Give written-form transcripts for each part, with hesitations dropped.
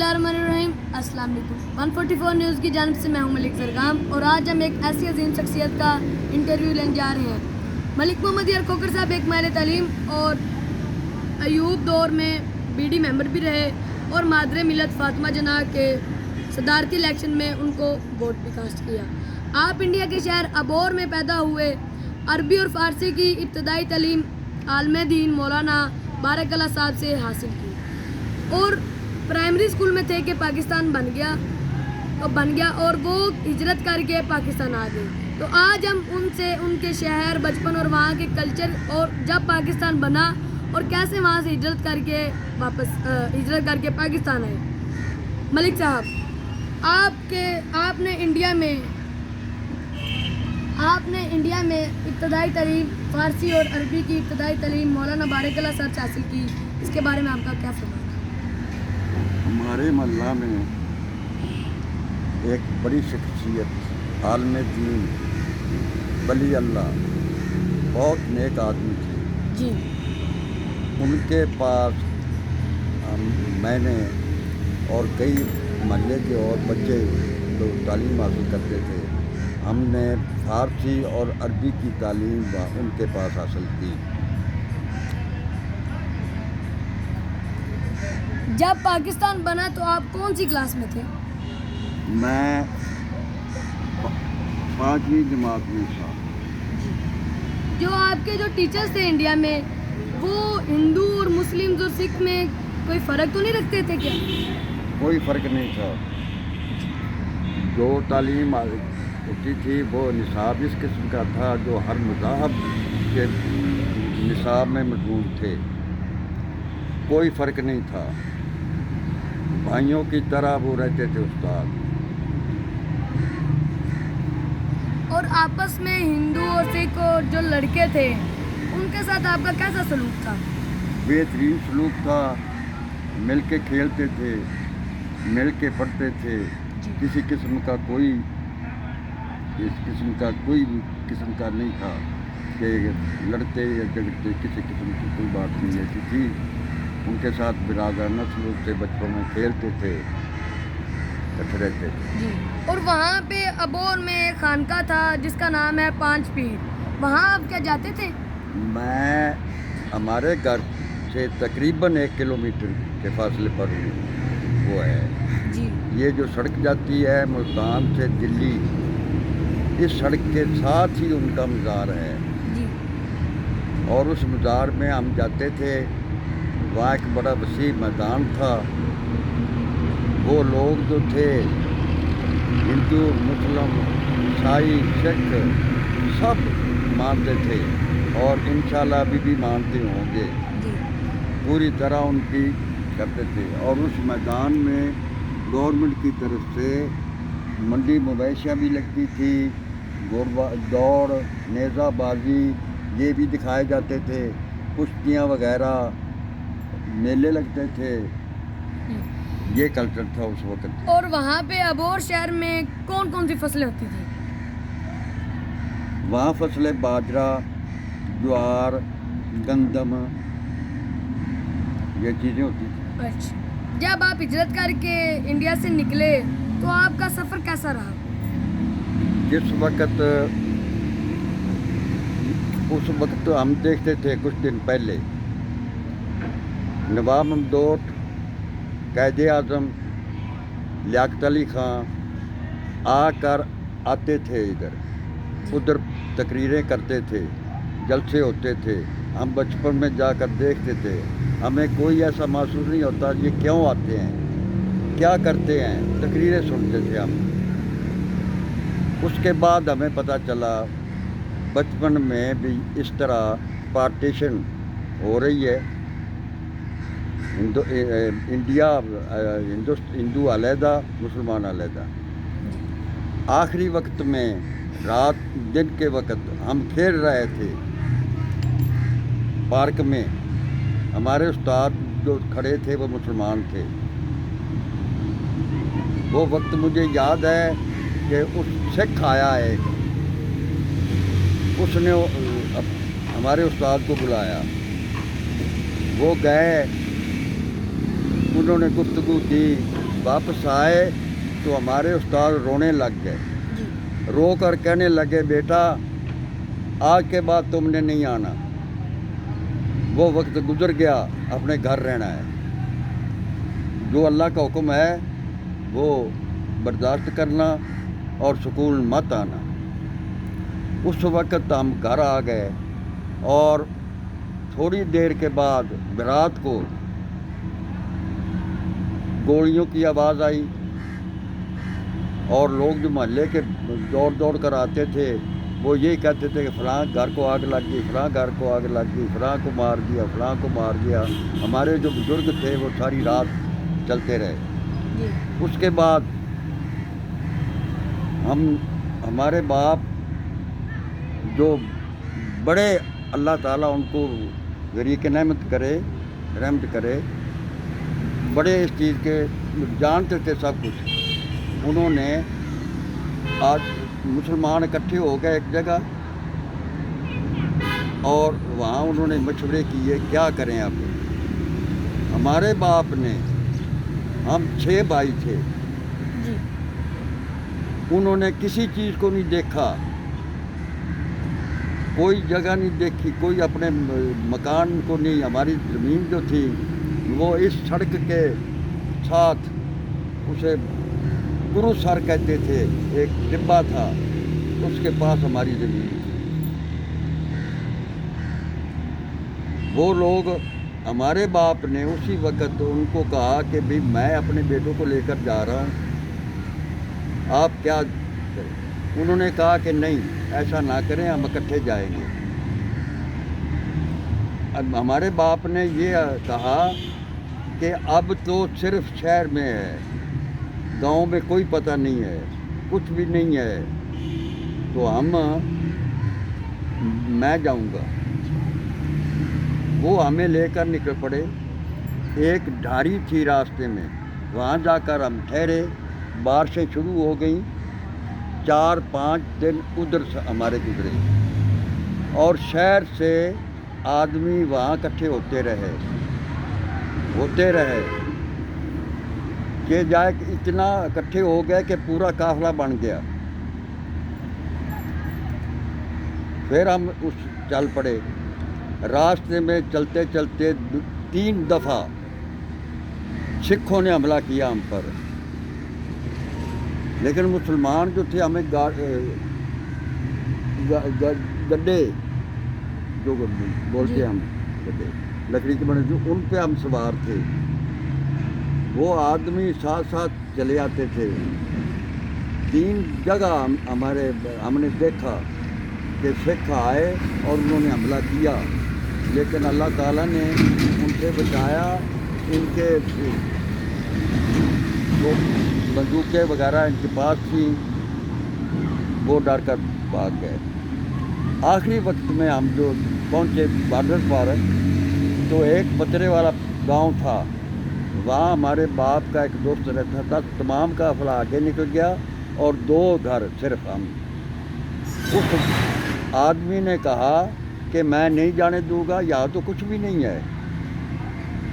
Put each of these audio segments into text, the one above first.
बिस्मिल्लाहिर्रहमानिर्रहीम। अस्सलाम वालेकुम। 144 न्यूज़ की जानिब से मैं हूं मलिक ज़रगाम और आज हम एक ऐसी अजीम शख्सियत का इंटरव्यू लेने जा रहे हैं। मलिक मोहम्मद यार खोखर साहब एक माहिर तालीम और अयूब दौर में बीडी मेंबर भी रहे और मादरे मिलत फातिमा जना के सदारती इलेक्शन में उनको वोट भी कास्ट किया। आप इंडिया के शहर अबोर में पैदा हुए। अरबी और फ़ारसी की इब्तदाई तालीम आलम दीन मौलाना बारकल्ला साहब से हासिल की और प्राइमरी स्कूल में थे कि पाकिस्तान बन गया और वो हिजरत करके पाकिस्तान आ गए। तो आज हम उनसे उनके शहर बचपन और वहाँ के कल्चर और जब पाकिस्तान बना और कैसे वहाँ से हिजरत करके पाकिस्तान आए। मलिक साहब, आपने इंडिया में इब्तदाई तालीम फ़ारसी और अरबी की इब्तदाई तालीम मौलाना बारकल्ला साहब से हासिल की, इसके बारे में आपका क्या फरमान? हमारे मोहल्ला में एक बड़ी शख्सियत आलम दीन वली अल्लाह बहुत नेक आदमी थे जी। उनके पास मैंने और कई मोहल्ले के और बच्चे जो तालीम हासिल करते थे, हमने फ़ारसी और अरबी की तालीम उनके पास हासिल की। जब पाकिस्तान बना तो आप कौन सी क्लास में थे? मैं 5वीं जमात में था। जो आपके जो टीचर्स थे इंडिया में, वो हिंदू और मुस्लिम और सिख में कोई फ़र्क तो नहीं रखते थे क्या? कोई फ़र्क नहीं था। जो तालीम होती थी वो निसाब इस किस्म का था जो हर मज़हब के निसाब में मजमून थे। कोई फ़र्क नहीं था। भाइयों की तरह वो रहते थे उस्ताद। और आपस में हिंदू और सिख और जो लड़के थे उनके साथ आपका कैसा सलूक था? बेहतरीन सलूक था। मिल के खेलते थे, मिल के पढ़ते थे। किसी किस्म का कोई किस्म का नहीं था कि लड़ते या झगड़ते, किसी किस्म की कोई बात नहीं ऐसी थी। उनके साथ बिरादराना सलूक से बचपन में खेलते थे, इकट्ठे रहते थे जी। और वहाँ पे अबोर में एक खानका था जिसका नाम है 5 पीर, वहाँ आप क्या जाते थे? हमारे घर से तकरीबन 1 किलोमीटर के फासले पर वो है जी। ये जो सड़क जाती है मुल्तान से दिल्ली, इस सड़क के साथ ही उनका मज़ार है जी। और उस मज़ार में हम जाते थे। वहाँ एक बड़ा वसी मैदान था। वो लोग जो थे हिंदू, मुस्लिम, ईसाई, सिख सब मानते थे और इंशाल्लाह अभी भी मानते होंगे। पूरी तरह उनकी करते थे। और उस मैदान में गवर्नमेंट की तरफ से मंडी मवेशियाँ भी लगती थी, दौड़, नेज़ाबाजी ये भी दिखाए जाते थे, कुश्तियाँ वगैरह, मेले लगते थे। ये कल्चर था उस वक्त। और वहाँ पे अबोर शहर में कौन कौन सी फसलें होती थी? वहाँ फसलें बाजरा, ज्वार, गंदम ये चीज़ें होती थी। अच्छा। जब आप हिजरत करके इंडिया से निकले तो आपका सफ़र कैसा रहा? जिस वक्त उस वक्त हम देखते थे कुछ दिन पहले नवाब ममदूद, कैद आज़म, लियाकत अली ख़ान आते थे उधर तकरीरें करते थे, जलसे होते थे। हम बचपन में जाकर देखते थे। हमें कोई ऐसा महसूस नहीं होता ये क्यों आते हैं, क्या करते हैं, तकरीरें सुनते थे हम। उसके बाद हमें पता चला बचपन में भी इस तरह पार्टीशन हो रही है। हिंदू अलहदा, मुसलमान अलहदा। आखिरी वक्त में रात दिन के वक्त हम खेल रहे थे पार्क में। हमारे उस्ताद जो खड़े थे वो मुसलमान थे। वो वक्त मुझे याद है कि उस सिख आया है, उसने हमारे उस्ताद को बुलाया। वो गए انہوں نے گفتگو کی. واپس آئے تو ہمارے استاد رونے لگ گئے. جی رو کر کہنے لگے بیٹا آج کے بعد تم نے نہیں آنا, وہ وقت گزر گیا, اپنے گھر رہنا ہے. جو اللہ کا حکم ہے وہ برداشت کرنا اور سکول مت آنا. اس وقت ہم گھر آ گئے اور تھوڑی دیر کے بعد رات کو گولیوں کی آواز آئی اور لوگ جو محلے کے دوڑ کر آتے تھے وہ یہی کہتے تھے کہ فلاں گھر کو آگ لگ گئی, فلاں گھر کو آگ لگ گئی, فلاں کو مار دیا, فلاں کو مار دیا. ہمارے جو بزرگ تھے وہ ساری رات چلتے رہے. جی اس کے بعد ہمارے باپ جو بڑے, اللہ تعالیٰ ان کو غریق نعمت کرے, رحمت کرے, بڑے اس چیز کے جانتے تھے سب کچھ. انہوں نے آج مسلمان اکٹھے ہو گئے ایک جگہ اور وہاں انہوں نے مشورے کیے کیا کریں. اب ہمارے باپ نے, ہم 6 بھائی تھے, جی انہوں نے کسی چیز کو نہیں دیکھا, کوئی جگہ نہیں دیکھی, کوئی اپنے مکان کو نہیں. ہماری زمین جو تھی وہ اس سڑک کے ساتھ, اسے گرو سر کہتے تھے, ایک ڈبہ تھا اس کے پاس ہماری زمین تھی. وہ لوگ, ہمارے باپ نے اسی وقت ان کو کہا کہ بھی میں اپنے بیٹوں کو لے کر جا رہا ہوں, آپ کیا کریں. انہوں نے کہا کہ نہیں ایسا نہ کریں, ہم اکٹھے جائیں گے. اب ہمارے باپ نے یہ کہا کہ اب تو صرف شہر میں ہے, گاؤں میں کوئی پتہ نہیں ہے, کچھ بھی نہیں ہے, تو میں جاؤں گا. وہ ہمیں لے کر نکل پڑے. ایک ڈھاری تھی راستے میں, وہاں جا کر ہم ٹھہرے. بارشیں شروع ہو گئیں, 4-5 دن ادھر سے ہمارے گزرے اور شہر سے آدمی وہاں اکٹھے ہوتے رہے کہ جائے اتنا اکٹھے ہو گئے کہ پورا قافلہ بن گیا. پھر ہم چل پڑے. راستے میں چلتے چلتے 3 دفعہ سکھوں نے حملہ کیا ہم پر, لیکن مسلمان جو تھے ہمیں گڈے جو بولتے ہیں ہم, گڈے لکڑی کے بنے جو, ان پہ ہم سوار تھے. وہ آدمی ساتھ چلے آتے تھے. 3 جگہ ہم نے دیکھا کہ سکھ آئے اور انہوں نے حملہ کیا, لیکن اللہ تعالیٰ نے ان سے بچایا. ان کے جو بندوقیں وغیرہ ان کے پاس تھیں وہ ڈر کر بھاگ گئے. آخری وقت میں ہم جو پہنچے بارڈر پر تو ایک بترے والا گاؤں تھا, وہاں ہمارے باپ کا ایک دوست رہتا تھا. تمام کا قافلہ آگے نکل گیا اور 2 گھر صرف ہم. اس آدمی نے کہا کہ میں نہیں جانے دوں گا, یہاں تو کچھ بھی نہیں ہے,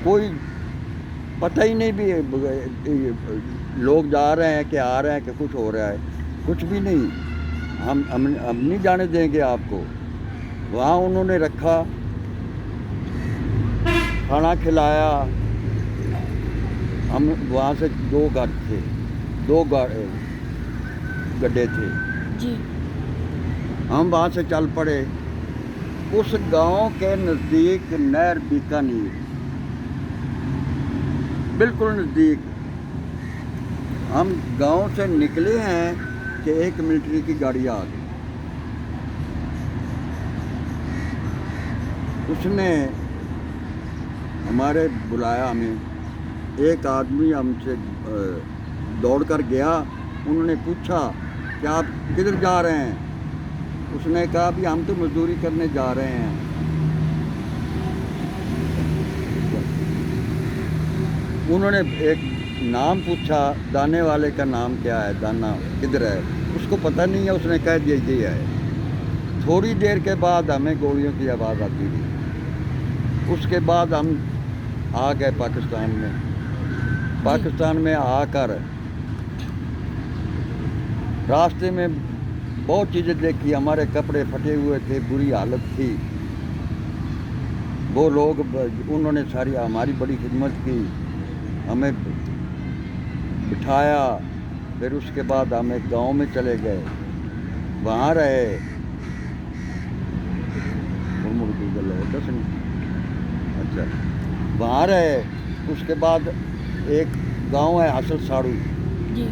کوئی پتہ ہی نہیں بھی لوگ جا رہے ہیں کہ آ رہے ہیں کہ کچھ ہو رہا ہے, کچھ بھی نہیں, ہم نہیں جانے دیں گے آپ کو. وہاں انہوں نے رکھا, کھانا کھلایا. ہم وہاں سے 2 گھر تھے, 2 گڈے تھے. جی ہم وہاں سے چل پڑے. اس گاؤں کے نزدیک نہر بیکانیر, بالکل نزدیک. ہم گاؤں سے نکلے ہیں کہ ایک ملٹری کی گاڑی آ گئی. اس نے ہمارے بلایا ہمیں. ایک آدمی ہم سے دوڑ کر گیا. انہوں نے پوچھا کہ آپ کدھر جا رہے ہیں. اس نے کہا بھی ہم تو مزدوری کرنے جا رہے ہیں. انہوں نے ایک نام پوچھا, دانے والے کا نام کیا ہے, دانا کدھر ہے, اس کو پتہ نہیں ہے. اس نے کہہ دیا یہ ہے. تھوڑی دیر کے بعد ہمیں گولیوں کی آواز آتی رہی. اس کے بعد ہم آ گئے پاکستان میں. पाकिस्तान में आकर रास्ते में बहुत चीज़ें देखी, हमारे कपड़े फटे हुए थे, बुरी हालत थी। वो लोग उन्होंने सारी हमारी बड़ी खिदमत की, हमें बिठाया। फिर उसके बाद हम एक गांव में चले गए, वहाँ रहे। अच्छा, वहाँ रहे। उसके बाद एक गांव है असल साड़ू, जी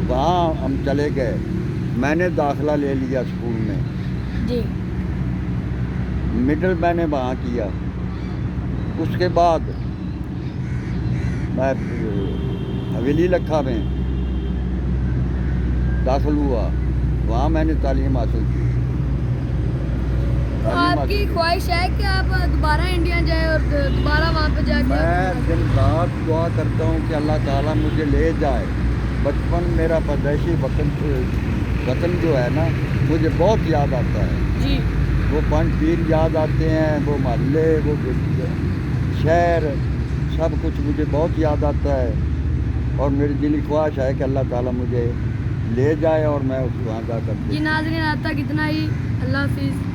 वहाँ हम चले गए। मैंने दाखिला ले लिया स्कूल में, जी मिडिल मैंने वहाँ किया। उसके बाद मैं हवेली लखा में दाखिल हुआ, वहाँ मैंने तालीम हासिल की। तो आपकी ख्वाहिश है कि आप दोबारा इंडिया जाए और दोबारा वहाँ पे जाके मैं दिन रात दुआ करता हूँ कि अल्लाह ताला मुझे ले जाए। बचपन मेरा परदेशी वतन जो है ना, मुझे बहुत याद आता है। जी वो पंच पीर याद आते हैं, वो मोहल्ले, वो शहर, सब कुछ मुझे बहुत याद आता है। और मेरी दिली ख्वाहिश है कि अल्लाह ताला मुझे ले जाए और मैं उस वहाँ जा जी कर नाज़रीन, आज तक इतना ही। अल्लाह हाफिज़।